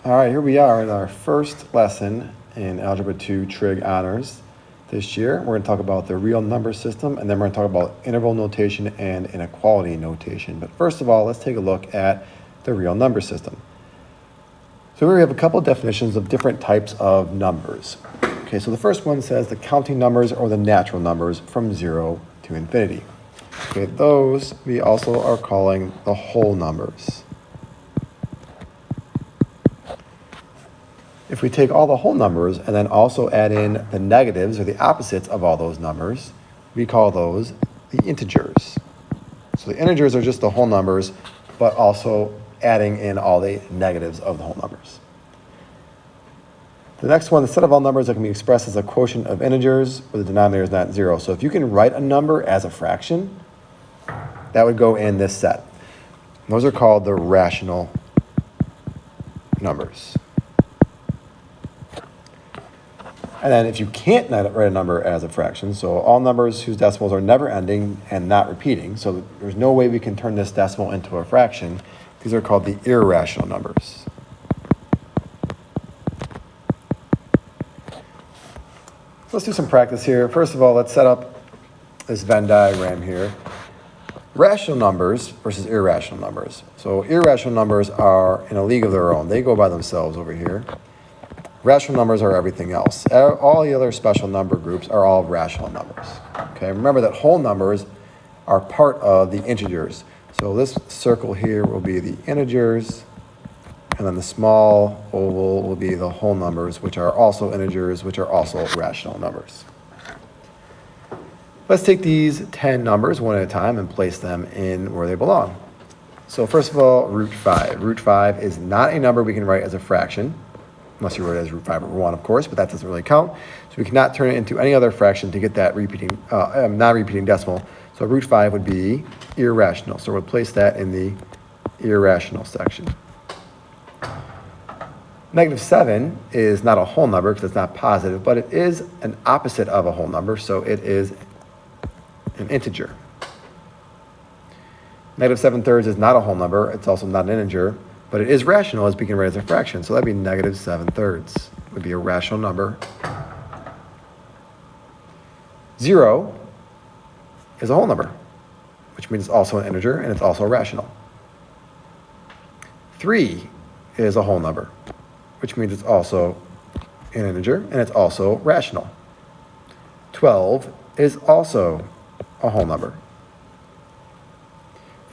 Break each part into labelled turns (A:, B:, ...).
A: All right, here we are in our first lesson in Algebra 2 Trig Honors this year. We're going to talk about the real number system, and then we're going to talk about interval notation and inequality notation. But first of all, let's take a look at the real number system. So here we have a couple of definitions of different types of numbers. Okay, so the first one says the counting numbers or the natural numbers from 0 to infinity. Okay, those we also are calling the whole numbers. If we take all the whole numbers and then also add in the negatives or the opposites of all those numbers, we call those the integers. So the integers are just the whole numbers, but also adding in all the negatives of the whole numbers. The next one, the set of all numbers that can be expressed as a quotient of integers where the denominator is not 0. So if you can write a number as a fraction, that would go in this set. And those are called the rational numbers. And then if you can't write a number as a fraction, so all numbers whose decimals are never ending and not repeating, so there's no way we can turn this decimal into a fraction, these are called the irrational numbers. Let's do some practice here. First of all, let's set up this Venn diagram here. Rational numbers versus irrational numbers. So irrational numbers are in a league of their own. They go by themselves over here. Rational numbers are everything else. All the other special number groups are all rational numbers. Okay, remember that whole numbers are part of the integers. So this circle here will be the integers, and then the small oval will be the whole numbers, which are also integers, which are also rational numbers. Let's take these 10 numbers one at a time and place them in where they belong. So first of all, root 5. Root 5 is not a number we can write as a fraction, unless you wrote it as root 5 over 1, of course, but that doesn't really count. So we cannot turn it into any other fraction to get that non-repeating decimal. So root 5 would be irrational. So we'll place that in the irrational section. -7 is not a whole number because it's not positive, but it is an opposite of a whole number, so it is an integer. -7/3 is not a whole number. It's also not an integer, but it is rational as we can write as a fraction. So that'd be -7/3 would be a rational number. 0 is a whole number, which means it's also an integer and it's also rational. 3 is a whole number, which means it's also an integer and it's also rational. 12 is also a whole number.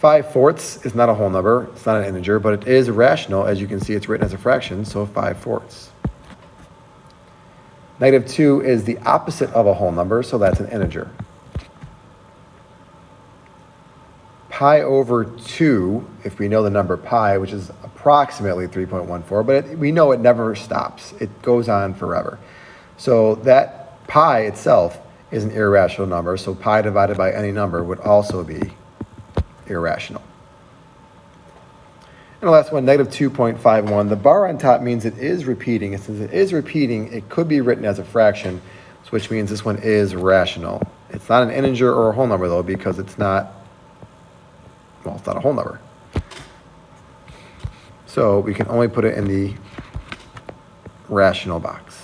A: 5/4 is not a whole number. It's not an integer, but it is rational. As you can see, it's written as a fraction, so 5/4. -2 is the opposite of a whole number, so that's an integer. Pi over 2, if we know the number pi, which is approximately 3.14, but we know it never stops. It goes on forever. So that pi itself is an irrational number, so pi divided by any number would also be irrational. And the last one, -2.51. The bar on top means it is repeating. And since it is repeating, it could be written as a fraction, which means this one is rational. It's not an integer or a whole number, though, because it's not a whole number. So we can only put it in the rational box.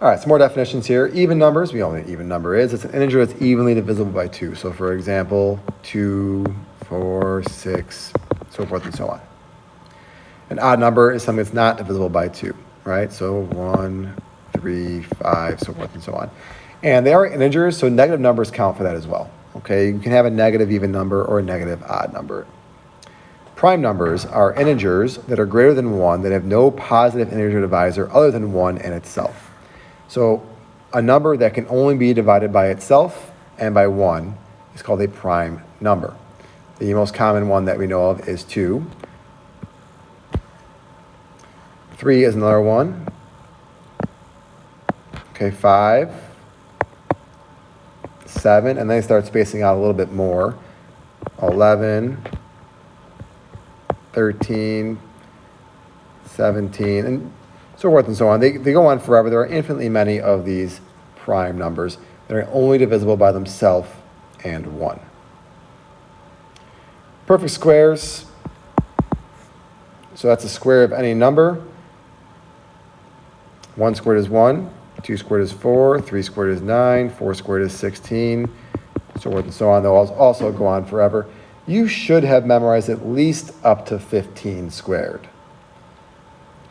A: All right, some more definitions here. Even numbers, we all know what an even number is. It's an integer that's evenly divisible by 2. So for example, 2, 4, 6, so forth and so on. An odd number is something that's not divisible by 2, right? So 1, 3, 5, so forth and so on. And they are integers, so negative numbers count for that as well. Okay, you can have a negative even number or a negative odd number. Prime numbers are integers that are greater than 1 that have no positive integer divisor other than 1 in itself. So a number that can only be divided by itself and by 1 is called a prime number. The most common one that we know of is 2. 3 is another one. Okay, 5, 7, and then they start spacing out a little bit more. 11, 13, 17, and so forth and so on. They go on forever. There are infinitely many of these prime numbers that are only divisible by themselves and 1. Perfect squares. So that's a square of any number. 1 squared is 1, 2 squared is 4, 3 squared is 9, 4 squared is 16, so forth and so on. They'll also go on forever. You should have memorized at least up to 15 squared.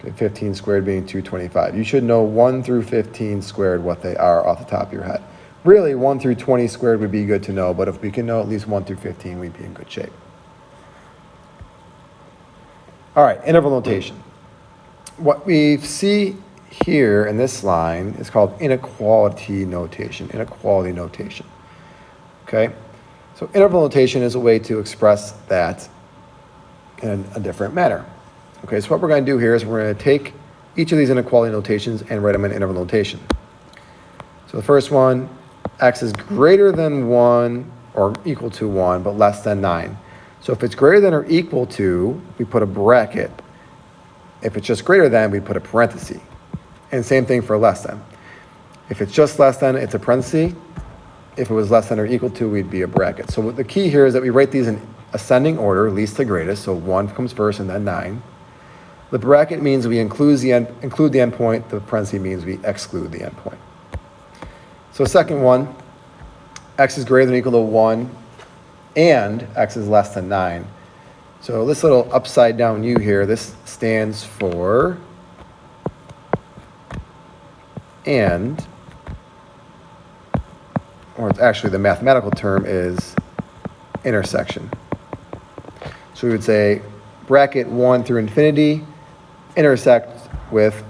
A: Okay, 15 squared being 225. You should know 1 through 15 squared what they are off the top of your head. Really, 1 through 20 squared would be good to know, but if we can know at least 1 through 15, we'd be in good shape. All right, interval notation. What we see here in this line is called inequality notation, okay? So interval notation is a way to express that in a different manner. Okay, so what we're going to do here is we're going to take each of these inequality notations and write them in interval notation. So the first one, x is greater than 1 or equal to 1, but less than 9. So if it's greater than or equal to, we put a bracket. If it's just greater than, we put a parenthesis. And same thing for less than. If it's just less than, it's a parenthesis. If it was less than or equal to, we'd be a bracket. So the key here is that we write these in ascending order, least to greatest. So 1 comes first and then 9. The bracket means we include the endpoint. The parenthesis means we exclude the endpoint. So second one, x is greater than or equal to 1 and x is less than 9. So this little upside down U here, this stands for and, or it's actually the mathematical term is intersection. So we would say bracket 1 through infinity intersect with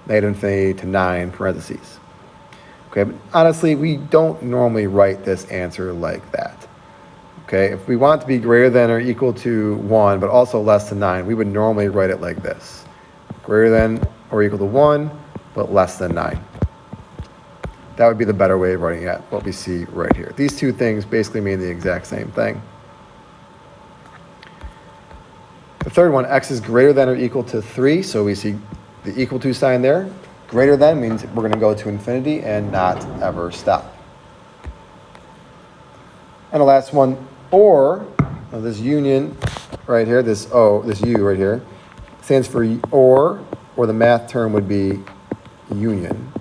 A: negative infinity to 9 parentheses. Okay, but honestly, we don't normally write this answer like that. Okay, if we want it to be greater than or equal to 1, but also less than 9, we would normally write it like this. Greater than or equal to 1, but less than 9. That would be the better way of writing it, what we see right here. These two things basically mean the exact same thing. The third one, x is greater than or equal to 3, so we see the equal to sign there. Greater than means we're going to go to infinity and not ever stop. And the last one, or, this union right here, this U right here, stands for or the math term would be union.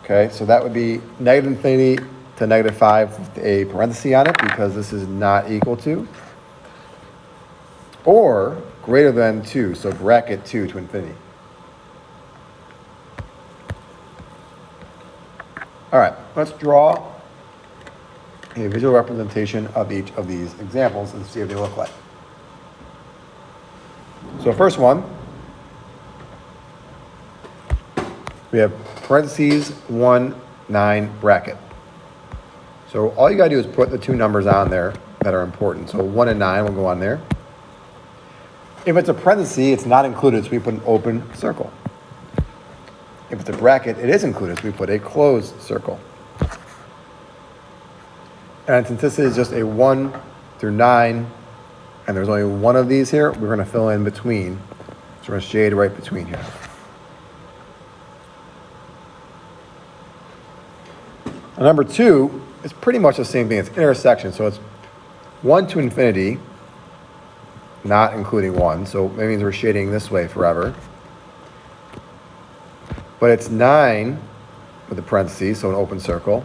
A: Okay, so that would be negative infinity to negative 5 with a parenthesis on it because this is not equal to. Or greater than 2, so bracket 2 to infinity. All right, let's draw a visual representation of each of these examples and see what they look like. So first one, we have parentheses 1, 9 bracket. So all you gotta do is put the two numbers on there that are important. So 1 and 9 will go on there. If it's a parenthesis, it's not included, so we put an open circle. If it's a bracket, it is included, so we put a closed circle. And since this is just a 1 through 9, and there's only one of these here, we're going to fill in between. So we're going to shade right between here. Now, number 2 is pretty much the same thing. It's intersection. So it's 1 to infinity, not including 1. So that means we're shading this way forever. But it's 9 with a parenthesis, so an open circle.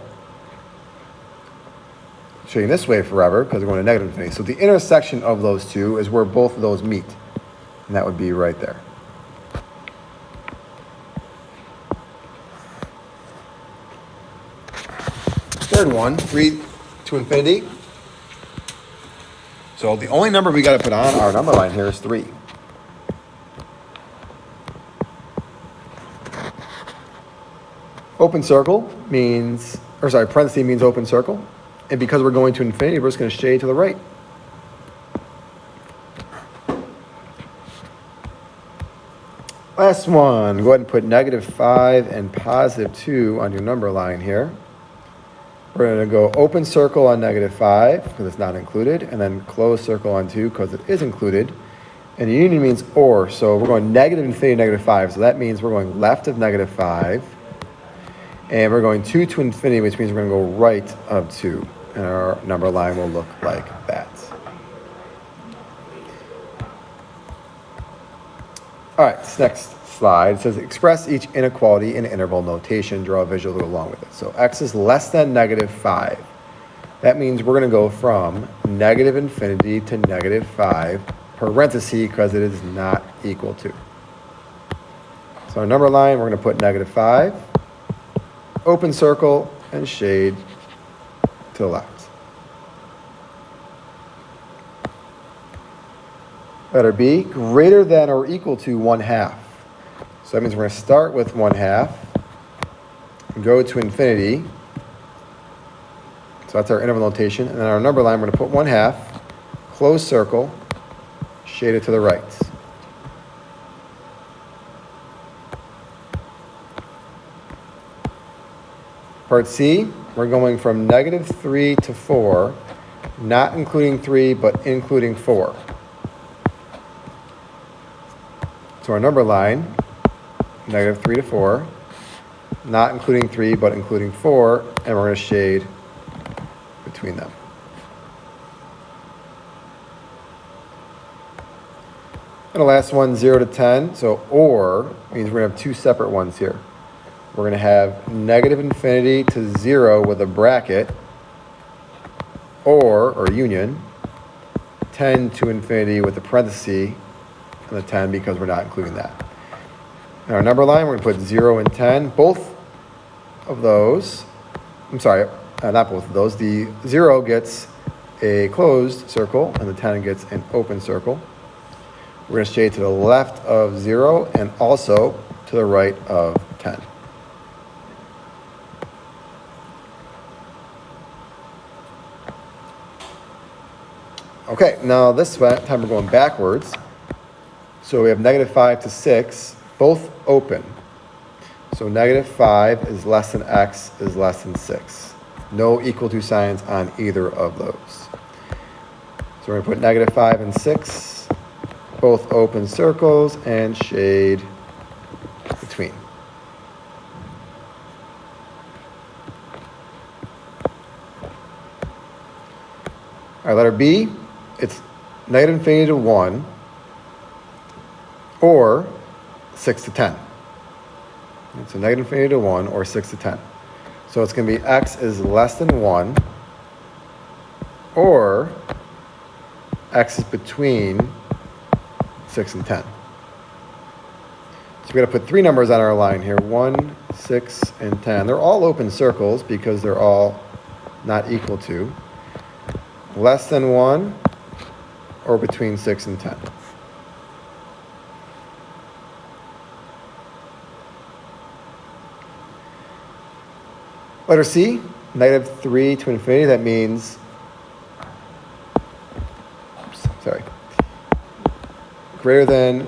A: Shading this way forever because we're going to negative infinity. So the intersection of those two is where both of those meet. And that would be right there. Third one, 3 to infinity. So the only number we got to put on our number line here is 3. Open circle means, parenthesis means open circle. And because we're going to infinity, we're just going to shade to the right. Last one, go ahead and put negative 5 and positive 2 on your number line here. We're going to go open circle on negative 5 because it's not included, and then closed circle on 2 because it is included. And the union means or, so we're going negative infinity, negative 5. So that means we're going left of negative 5. And we're going 2 to infinity, which means we're going to go right of 2. And our number line will look like that. All right, this next slide says express each inequality in interval notation. Draw a visual to go along with it. So x is less than -5. That means we're going to go from negative infinity to -5, parenthesis, because it is not equal to. So our number line, we're going to put -5, open circle, and shade to the left. Letter B, greater than or equal to 1/2. So that means we're going to start with 1/2, and go to infinity. So that's our interval notation. And then our number line, we're going to put 1/2, close circle, shade it to the right. Part C, we're going from -3 to 4, not including 3, but including 4. So our number line, -3 to 4, not including 3, but including 4, and we're going to shade between them. And the last one, 0 to 10. So or means we're going to have two separate ones here. We're going to have -infinity to 0 with a bracket, or union, 10 to infinity with a parenthesis, and the 10 because we're not including that. In our number line, we're going to put 0 and 10. Both of those, not both of those. The 0 gets a closed circle, and the 10 gets an open circle. We're going to shade to the left of 0 and also to the right of 10. Okay, now this time we're going backwards. So we have -5 to 6, both open. So -5 is less than x is less than 6. No equal to signs on either of those. So we're going to put -5 and 6, both open circles, and shade between. All right, letter B, it's -infinity to 1, or 6 to 10. So -infinity to 1 or 6 to 10. So it's going to be x is less than 1, or x is between 6 and 10. So we're going to put three numbers on our line here, 1, 6, and 10. They're all open circles because they're all not equal to. Less than 1 or between 6 and 10. Letter C, -3 to infinity. That means, greater than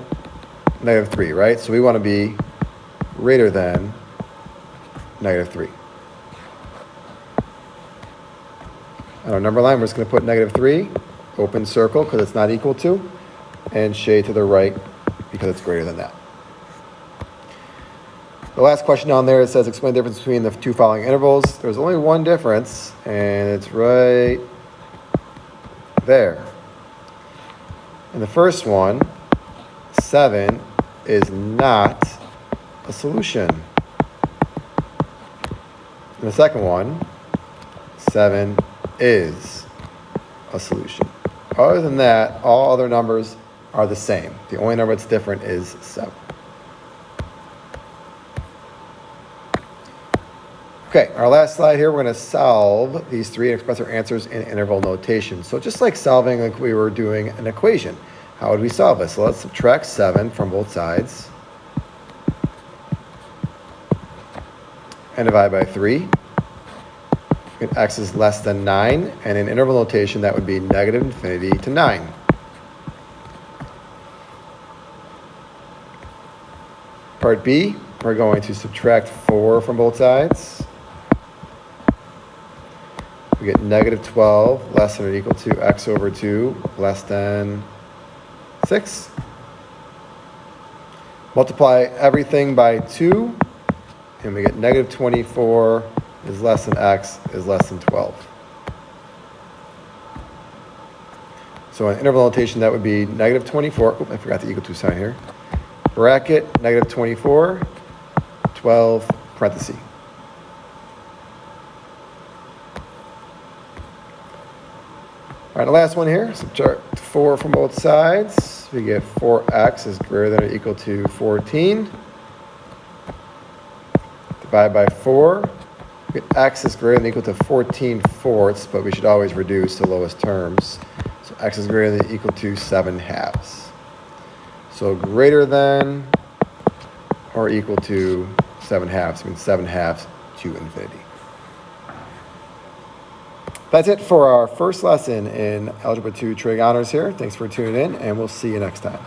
A: -3, right? So we want to be greater than -3. On our number line, we're just going to put -3, open circle because it's not equal to, and shade to the right because it's greater than that. The last question down there, it says explain the difference between the two following intervals. There's only one difference, and it's right there. In the first one, 7 is not a solution. In the second one, 7 is a solution. Other than that, all other numbers are the same. The only number that's different is 7. Okay, our last slide here, we're going to solve these three and express our answers in interval notation. So just like solving like we were doing an equation, how would we solve this? So let's subtract 7 from both sides and divide by 3. And x is less than 9, and in interval notation that would be -infinity to 9. Part B, we're going to subtract 4 from both sides. We get -12 less than or equal to x over 2 less than 6. Multiply everything by 2, and we get -24 is less than x is less than 12. So in interval notation, that would be -24. Oh, I forgot the equal to sign here. bracket, negative 24, 12, parenthesis. All right, the last one here, subtract 4 from both sides. We get 4x is greater than or equal to 14. Divide by 4. We get x is greater than or equal to 14/4, but we should always reduce to lowest terms. So x is greater than or equal to 7/2. So greater than or equal to 7/2 means 7/2 to infinity. That's it for our first lesson in Algebra 2 trig honors here. Thanks for tuning in, and we'll see you next time.